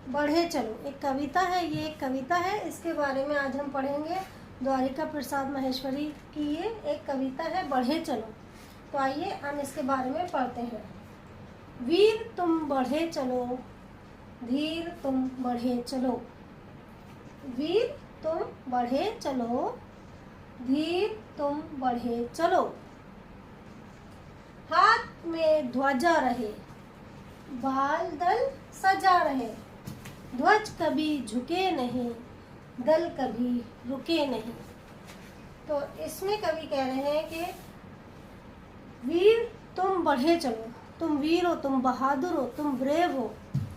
बढ़े चलो एक कविता है, ये एक कविता है, इसके बारे में आज हम पढ़ेंगे। द्वारिका प्रसाद माहेश्वरी की ये एक कविता है, बढ़े चलो। तो आइए हम इसके बारे में पढ़ते हैं। वीर तुम बढ़े चलो, धीर तुम बढ़े चलो। वीर तुम बढ़े चलो, धीर तुम बढ़े चलो। हाथ में ध्वजा रहे, बाल दल सजा रहे। ध्वज कभी झुके नहीं, दल कभी रुके नहीं। तो इसमें कवि कह रहे हैं कि वीर तुम बढ़े चलो, तुम वीर हो, तुम बहादुर हो, तुम ब्रेव हो,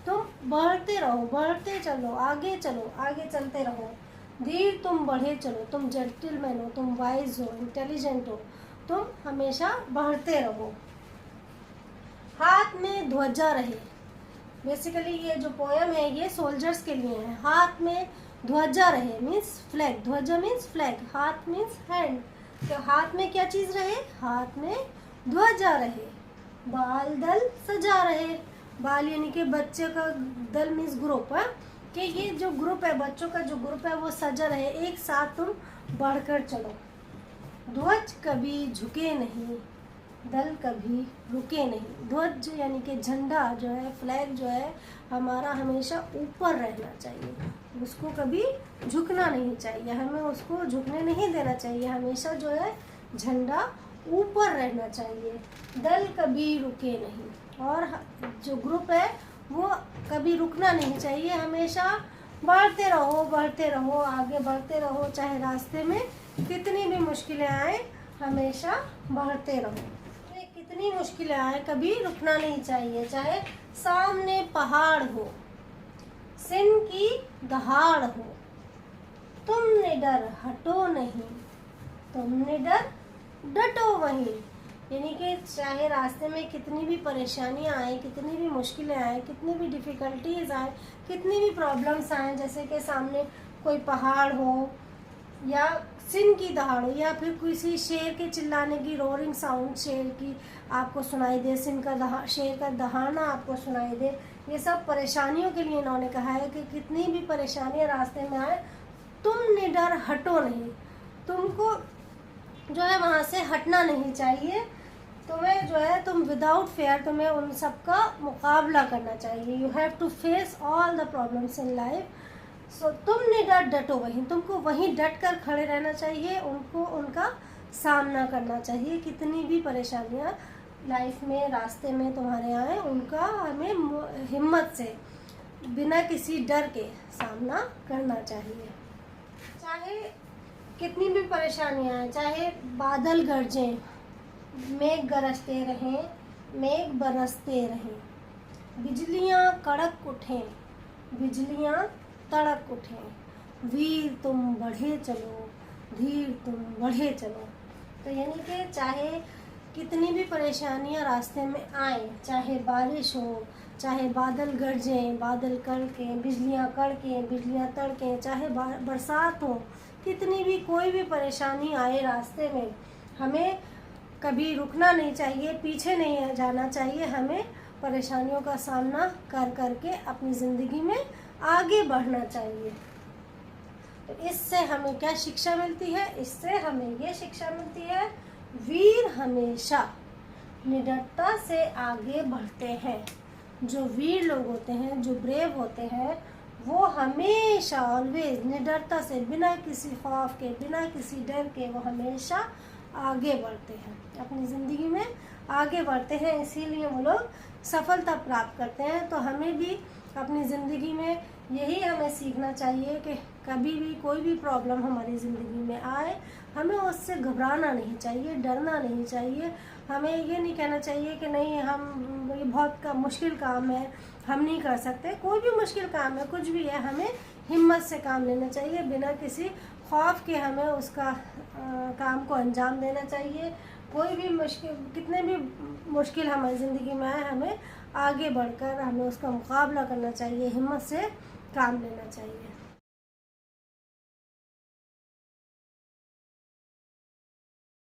तुम बढ़ते रहो, बढ़ते चलो, आगे चलो, आगे चलते रहो। धीर तुम बढ़े चलो, तुम जेंटलमैन हो, तुम वाइज हो, इंटेलिजेंट हो, तुम हमेशा बढ़ते रहो। हाथ में ध्वजा रहे, बेसिकली ये जो पोयम है ये सोल्जर्स के लिए है। हाथ में ध्वजा रहे मीन्स फ्लैग, ध्वजा मीन्स फ्लैग, हाथ मीन्स हैंड। तो हाथ में क्या चीज रहे? हाथ में ध्वजा रहे। बाल दल सजा रहे, बाल यानी कि बच्चे का, दल मीन्स ग्रुप है, कि ये जो ग्रुप है, बच्चों का जो ग्रुप है वो सजा रहे, एक साथ तुम बढ़कर चलो। ध्वज कभी झुके नहीं, दल कभी रुके नहीं। ध्वज यानी कि झंडा जो है, फ्लैग जो है हमारा, हमेशा ऊपर रहना चाहिए, उसको कभी झुकना नहीं चाहिए, हमें उसको झुकने नहीं देना चाहिए, हमेशा जो है झंडा ऊपर रहना चाहिए। दल कभी रुके नहीं, और जो ग्रुप है वो कभी रुकना नहीं चाहिए, हमेशा बढ़ते रहो, बढ़ते रहो, आगे बढ़ते रहो, चाहे रास्ते में कितनी भी मुश्किलें आए, हमेशा बढ़ते रहो। कितनी मुश्किलें आए, कभी रुकना नहीं चाहिए, चाहे सामने पहाड़ हो, सिन की दहाड़ हो। तुमने डर हटो नहीं, तुमने डर डटो वहीं। यानी कि चाहे रास्ते में कितनी भी परेशानियां आए, कितनी भी मुश्किलें आए, कितनी भी डिफ़िकल्टीज आए, कितनी भी प्रॉब्लम्स आए, जैसे कि सामने कोई पहाड़ हो, या सिन की दहाड़ हो, या फिर किसी शेर के चिल्लाने की रोरिंग साउंड शेर की आपको सुनाई दे, सिन का शेर का दहाड़ना आपको सुनाई दे। ये सब परेशानियों के लिए इन्होंने कहा है कि कितनी भी परेशानियां रास्ते में आए, तुम निडर हटो नहीं, तुमको जो है वहाँ से हटना नहीं चाहिए, तुम्हें जो है, तुम विदाउट फेयर, तुम्हें उन सब का मुकाबला करना चाहिए। You have to face all the problems in life. So तुमने डटो वहीं, तुमको वहीं डट कर खड़े रहना चाहिए, उनको, उनका सामना करना चाहिए। कितनी भी परेशानियां लाइफ में, रास्ते में तुम्हारे आए, उनका हमें हिम्मत से, बिना किसी डर के सामना करना चाहिए। चाहे कितनी भी परेशानियां आए, चाहे बादल गरजें, मेघ गरजते रहें, मेघ बरसते रहें, बिजलियां कड़क उठें, बिजलियां तड़क उठें, वीर तुम बढ़े चलो, धीर तुम बढ़े चलो। तो यानी कि चाहे कितनी भी परेशानियां रास्ते में आए, चाहे बारिश हो, चाहे बादल गरजें, बादल कड़कें, बिजलियां कड़कें, बिजलियां तड़कें, चाहे बरसात हो, कितनी भी कोई भी परेशानी आए रास्ते में, हमें कभी रुकना नहीं चाहिए, पीछे नहीं जाना चाहिए, हमें परेशानियों का सामना कर करके अपनी ज़िंदगी में आगे बढ़ना चाहिए। तो इससे हमें क्या शिक्षा मिलती है? इससे हमें ये शिक्षा मिलती है, वीर हमेशा निडरता से आगे बढ़ते हैं। जो वीर लोग होते हैं, जो ब्रेव होते हैं, वो हमेशा ऑलवेज निडरता से, बिना किसी खौफ के, बिना किसी डर के, वो हमेशा आगे बढ़ते हैं, अपनी ज़िंदगी में आगे बढ़ते हैं, इसीलिए वो लोग सफलता प्राप्त करते हैं। तो हमें भी अपनी ज़िंदगी में यही हमें सीखना चाहिए कि कभी भी कोई भी प्रॉब्लम हमारी ज़िंदगी में आए, हमें उससे घबराना नहीं चाहिए, डरना नहीं चाहिए। हमें ये नहीं कहना चाहिए कि नहीं, हम ये बहुत मुश्किल काम है, हम नहीं कर सकते। कोई भी मुश्किल काम है, कुछ भी है, हमें हिम्मत से काम लेना चाहिए, बिना किसी खौफ के हमें उसका काम को अंजाम देना चाहिए। कोई भी मुश्किल, कितने भी मुश्किल हमारी ज़िंदगी में आए, हमें आगे बढ़कर हमें उसका मुकाबला करना चाहिए, हिम्मत से काम लेना चाहिए।